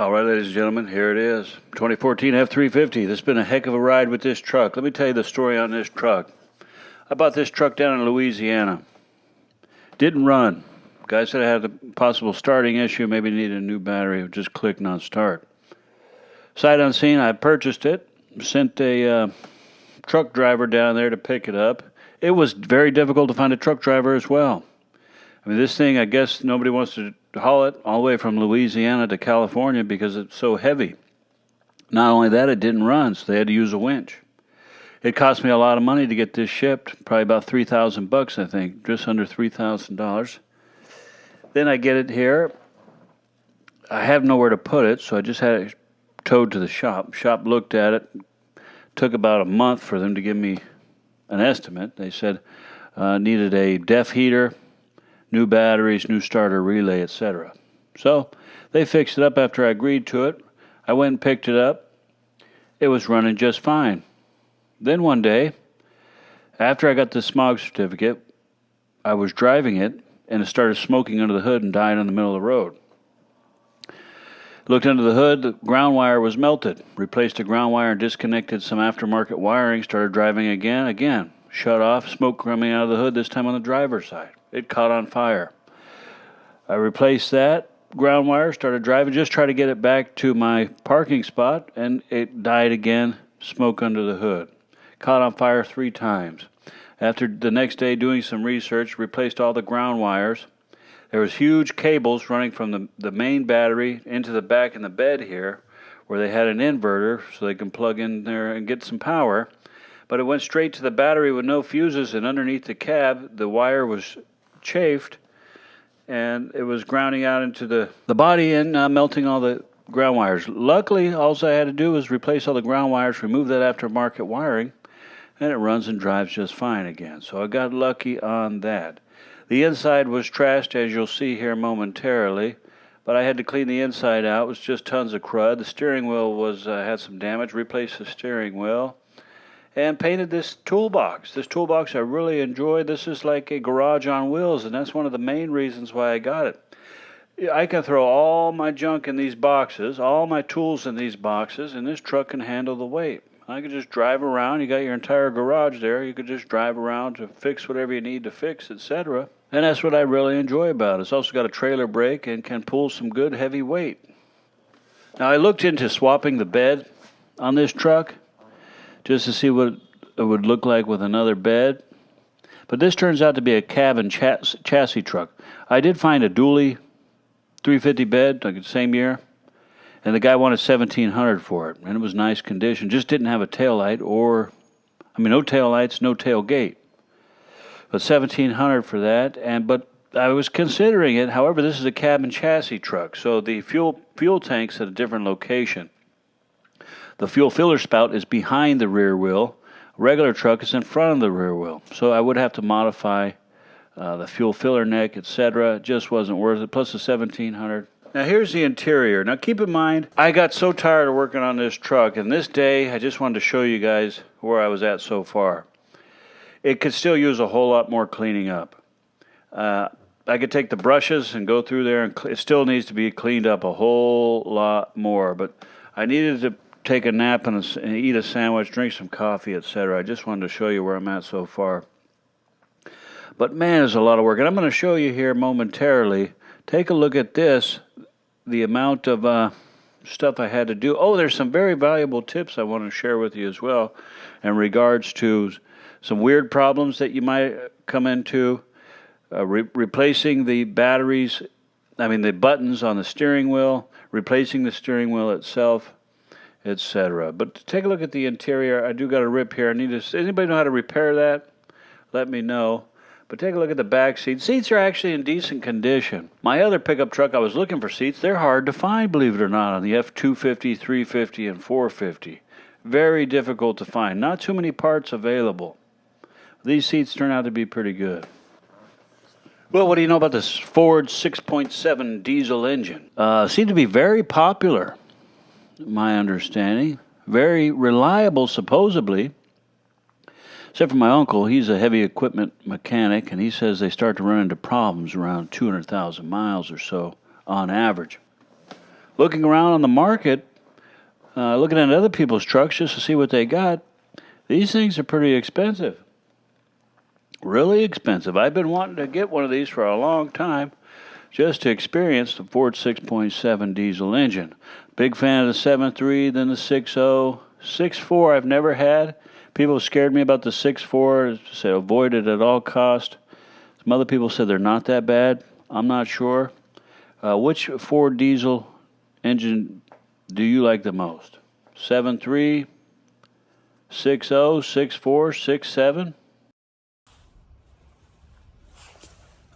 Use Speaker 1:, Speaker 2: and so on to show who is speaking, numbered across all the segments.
Speaker 1: All right, ladies and gentlemen, here it is. 2014 F350. This has been a heck of a ride with this truck. Let me tell you the story on this truck. I bought this truck down in Louisiana. Didn't run. Guy said I had a possible starting issue, maybe needed a new battery. It would just click, not start. Sight unseen, I purchased it. Sent a truck driver down there to pick it up. It was very difficult to find a truck driver as well. I mean, this thing, I guess nobody wants to haul it all the way from Louisiana to California because it's so heavy. Not only that, it didn't run, so they had to use a winch. It cost me a lot of money to get this shipped, probably about $3,000, I think, just under $3,000. Then I get it here. I have nowhere to put it, so I just had it towed to the shop. Shop looked at it. Took about a month for them to give me an estimate. They said needed a def heater, new batteries, new starter relay, etc. So they fixed it up after I agreed to it. I went and picked it up. It was running just fine. Then one day, after I got the smog certificate, I was driving it, and it started smoking under the hood and died in the middle of the road. Looked under the hood, the ground wire was melted. Replaced the ground wire and disconnected some aftermarket wiring. Started driving again. Shut off, smoke coming out of the hood, this time on the driver's side. It caught on fire. I replaced that ground wire, started driving, just tried to get it back to my parking spot, and it died again, smoke under the hood. Caught on fire 3 times. After the next day doing some research, replaced all the ground wires. There was huge cables running from the main battery into the back in the bed here, where they had an inverter so they can plug in there and get some power. But it went straight to the battery with no fuses, and underneath the cab, the wire was chafed, and it was grounding out into the body and melting all the ground wires. Luckily, all I had to do was replace all the ground wires, remove that aftermarket wiring, and it runs and drives just fine again. So I got lucky on that. The inside was trashed, as you'll see here momentarily, but I had to clean the inside out. It was just tons of crud. The steering wheel was had some damage. Replaced the steering wheel. And painted this toolbox. This toolbox I really enjoy. This is like a garage on wheels, and that's one of the main reasons why I got it. I can throw all my junk in these boxes, all my tools in these boxes, and this truck can handle the weight. I could just drive around. You got your entire garage there. You could just drive around to fix whatever you need to fix, etc. And that's what I really enjoy about it. It's also got a trailer brake and can pull some good heavy weight. Now, I looked into swapping the bed on this truck, just to see what it would look like with another bed. But this turns out to be a cab and chassis truck. I did find a dually 350 bed, like the same year, and the guy wanted $1,700 for it, and it was nice condition. Just didn't have a taillight no taillights, no tailgate. But $1,700 for that, but I was considering it. However, this is a cab and chassis truck, so the fuel tank's at a different location. The fuel filler spout is behind the rear wheel. A regular truck is in front of the rear wheel. So I would have to modify the fuel filler neck, etc. It just wasn't worth it, plus the $1,700. Now here's the interior. Now keep in mind, I got so tired of working on this truck, and this day I just wanted to show you guys where I was at so far. It could still use a whole lot more cleaning up. I could take the brushes and go through there, and it still needs to be cleaned up a whole lot more. But I needed to take a nap and eat a sandwich, drink some coffee, etc. I just wanted to show you where I'm at so far. But man, there's a lot of work. And I'm going to show you here momentarily. Take a look at this, the amount of stuff I had to do. Oh, there's some very valuable tips I want to share with you as well in regards to some weird problems that you might come into. Replacing the the buttons on the steering wheel, replacing the steering wheel itself, etc. But take a look at the interior. I do got a rip here. Anybody know how to repair that? Let me know. But take a look at the back seats. Seats are actually in decent condition. My other pickup truck, I was looking for seats. They're hard to find, believe it or not, on the F250, 350, and 450. Very difficult to find. Not too many parts available. These seats turn out to be pretty good. Well, what do you know about this Ford 6.7 diesel engine? Seemed to be very popular, my understanding. Very reliable, supposedly. Except for my uncle, he's a heavy equipment mechanic, and he says they start to run into problems around 200,000 miles or so on average. looking around on the market, looking at other people's trucks just to see what they got, these things are pretty expensive. Really expensive. I've been wanting to get one of these for a long time just to experience the Ford 6.7 diesel engine. Big fan of the 7.3, then the 6.0. 6.4 I've never had. People scared me about the 6.4, said avoid it at all cost. Some other people said they're not that bad. I'm not sure. Which Ford diesel engine do you like the most? 7.3, 6.0, 6.4, 6.7?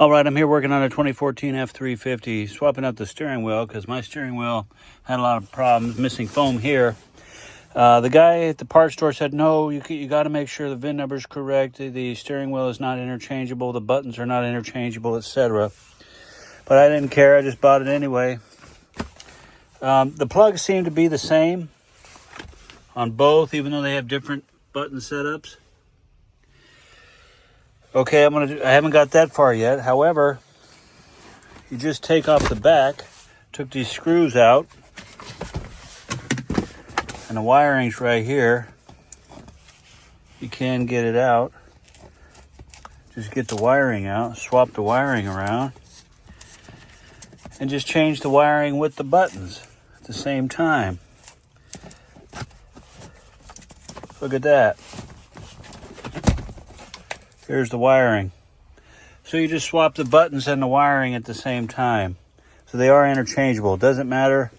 Speaker 1: All right, I'm here working on a 2014 F350, swapping out the steering wheel because my steering wheel had a lot of problems, missing foam here. The guy at the parts store said, no, you got to make sure the VIN number is correct. The steering wheel is not interchangeable. The buttons are not interchangeable, etc. But I didn't care. I just bought it anyway. The plugs seem to be the same on both, even though they have different button setups. Okay, I haven't got that far yet. However, you just take off the back, took these screws out, and the wiring's right here. You can get it out. Just get the wiring out, swap the wiring around, and just change the wiring with the buttons at the same time. Look at that. Here's the wiring. So you just swap the buttons and the wiring at the same time. So they are interchangeable. It doesn't matter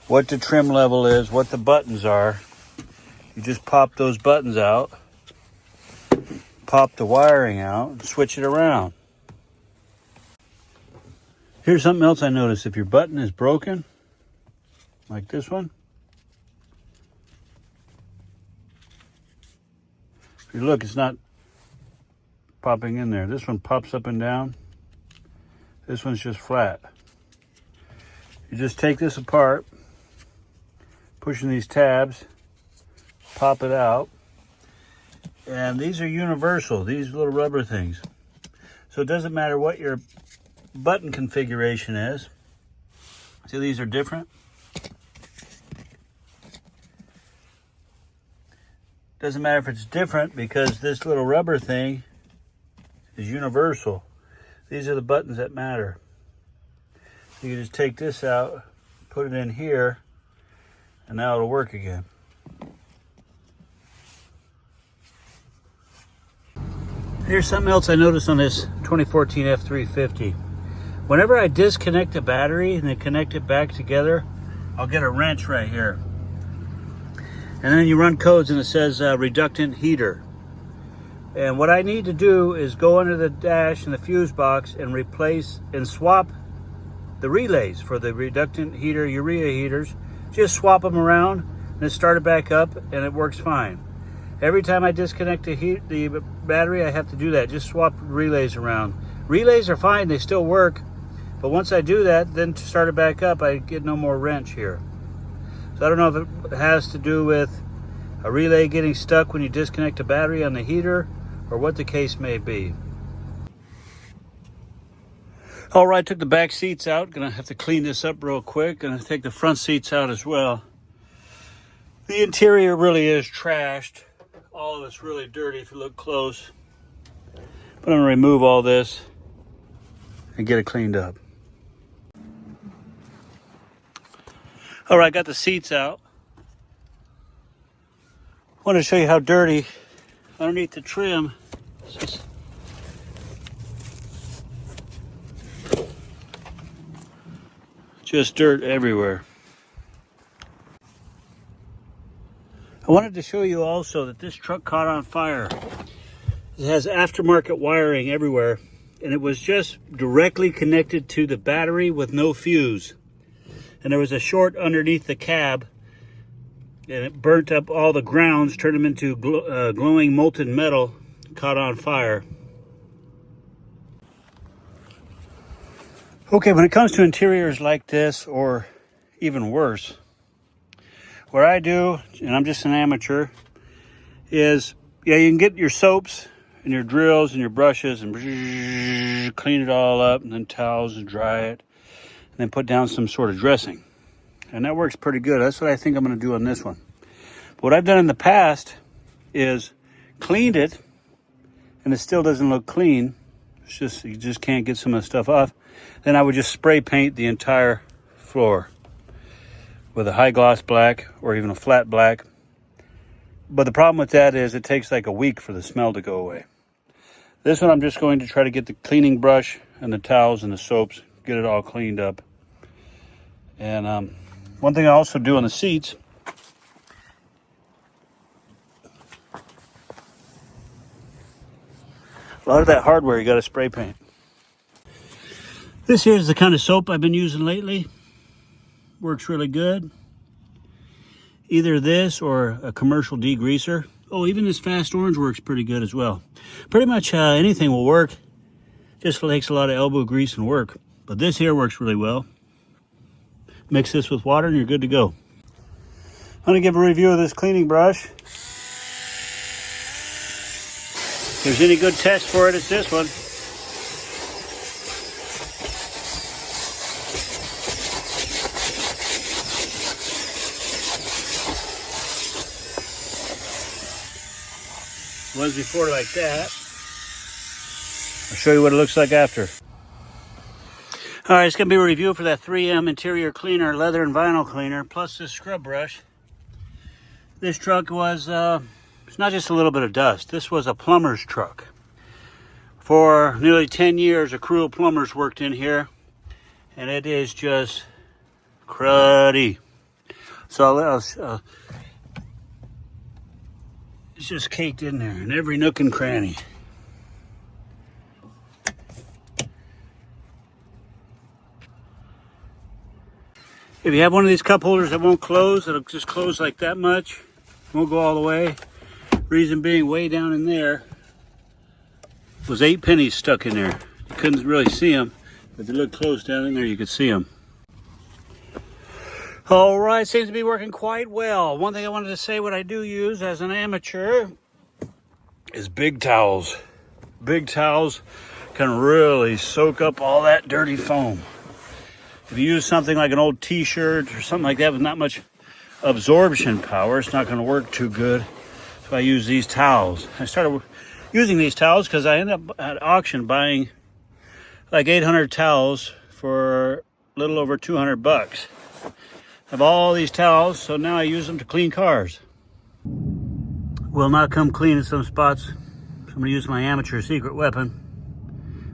Speaker 1: what the trim level is, what the buttons are. You just pop those buttons out, pop the wiring out, and switch it around. Here's something else I noticed. If your button is broken, like this one, if you look, it's not popping in there. This one pops up and down. This one's just flat. You just take this apart, pushing these tabs, pop it out, and these are universal, these little rubber things. So it doesn't matter what your button configuration is. See, these are different. Doesn't matter if it's different because this little rubber thing is universal. These are the buttons that matter. So you just take this out, put it in here, and now it'll work again. Here's something else I noticed on this 2014 F350. Whenever I disconnect the battery and then connect it back together, I'll get a wrench right here. And then you run codes and it says reductant heater. And what I need to do is go under the dash and the fuse box and replace and swap the relays for the reductant heater, urea heaters. Just swap them around and then start it back up and it works fine. Every time I disconnect the battery, I have to do that. Just swap relays around. Relays are fine, they still work. But once I do that, then to start it back up, I get no more wrench here. So I don't know if it has to do with a relay getting stuck when you disconnect the battery on the heater or what the case may be. All right, took the back seats out. Gonna have to clean this up real quick. Gonna take the front seats out as well. The interior really is trashed. All of it's really dirty if you look close. But I'm gonna remove all this and get it cleaned up. All right, got the seats out. I want to show you how dirty underneath the trim. Just dirt everywhere. I wanted to show you also that this truck caught on fire. It has aftermarket wiring everywhere, and it was just directly connected to the battery with no fuse. And there was a short underneath the cab, and it burnt up all the grounds, turned them into glowing molten metal, caught on fire. Okay, when it comes to interiors like this, or even worse, what I do, and I'm just an amateur, is, yeah, you can get your soaps and your drills and your brushes and clean it all up, and then towels and dry it, and then put down some sort of dressing. And that works pretty good. That's what I think I'm going to do on this one. But what I've done in the past is cleaned it, and it still doesn't look clean. It's just, you just can't get some of the stuff off. Then I would just spray paint the entire floor with a high gloss black or even a flat black. But the problem with that is it takes like a week for the smell to go away. This one I'm just going to try to get the cleaning brush and the towels and the soaps, get it all cleaned up. And one thing I also do on the seats, a lot of that hardware you got to spray paint. This here is the kind of soap I've been using lately. Works really good. Either this or a commercial degreaser. Oh, even this Fast Orange works pretty good as well. Pretty much anything will work. Just takes a lot of elbow grease and work. But this here works really well. Mix this with water and you're good to go. I'm going to give a review of this cleaning brush. If there's any good test for it, it's this one. Was before like that. I'll show you what it looks like after. All right, it's going to be a review for that 3M interior cleaner, leather and vinyl cleaner, plus this scrub brush. This truck was, it's not just a little bit of dust. This was a plumber's truck. For nearly 10 years, a crew of plumbers worked in here, and it is just cruddy. So it's just caked in there in every nook and cranny. If you have one of these cup holders that won't close, it'll just close like that much. Won't go all the way. Reason being, way down in there was 8 pennies stuck in there. You couldn't really see them, but if you look close down in there, you could see them. All right, seems to be working quite well. One thing I wanted to say, what I do use as an amateur is big towels. Big towels can really soak up all that dirty foam. If you use something like an old t-shirt or something like that with not much absorption power, it's not going to work too good. So I use these towels. I started using these towels because I ended up at auction buying like 800 towels for a little over 200 bucks. I have all these towels, so now I use them to clean cars. Will not come clean in some spots. So I'm going to use my amateur secret weapon.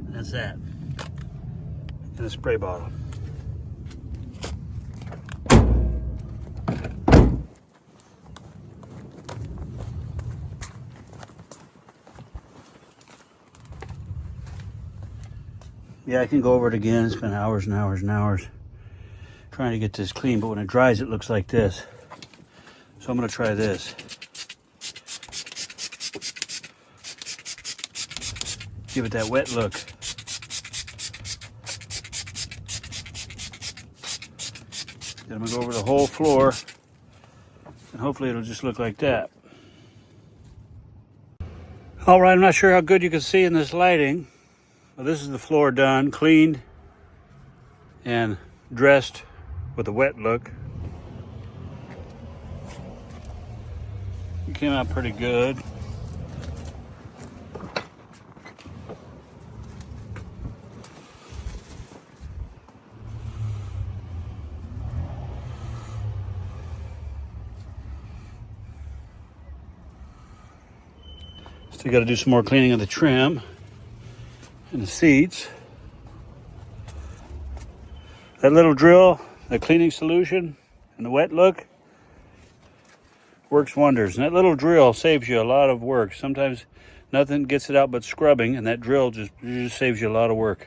Speaker 1: That's that. And a spray bottle. Yeah, I can go over it again. It's been hours and hours and hours trying to get this clean, but when it dries, it looks like this. So I'm going to try this. Give it that wet look. Then I'm going to go over the whole floor, and hopefully it'll just look like that. All right, I'm not sure how good you can see in this lighting. Well, this is the floor done, cleaned, and dressed with a wet look. It came out pretty good. Still got to do some more cleaning of the trim and the seats. That little drill, the cleaning solution, and the wet look works wonders. And that little drill saves you a lot of work. Sometimes nothing gets it out but scrubbing, and that drill just saves you a lot of work.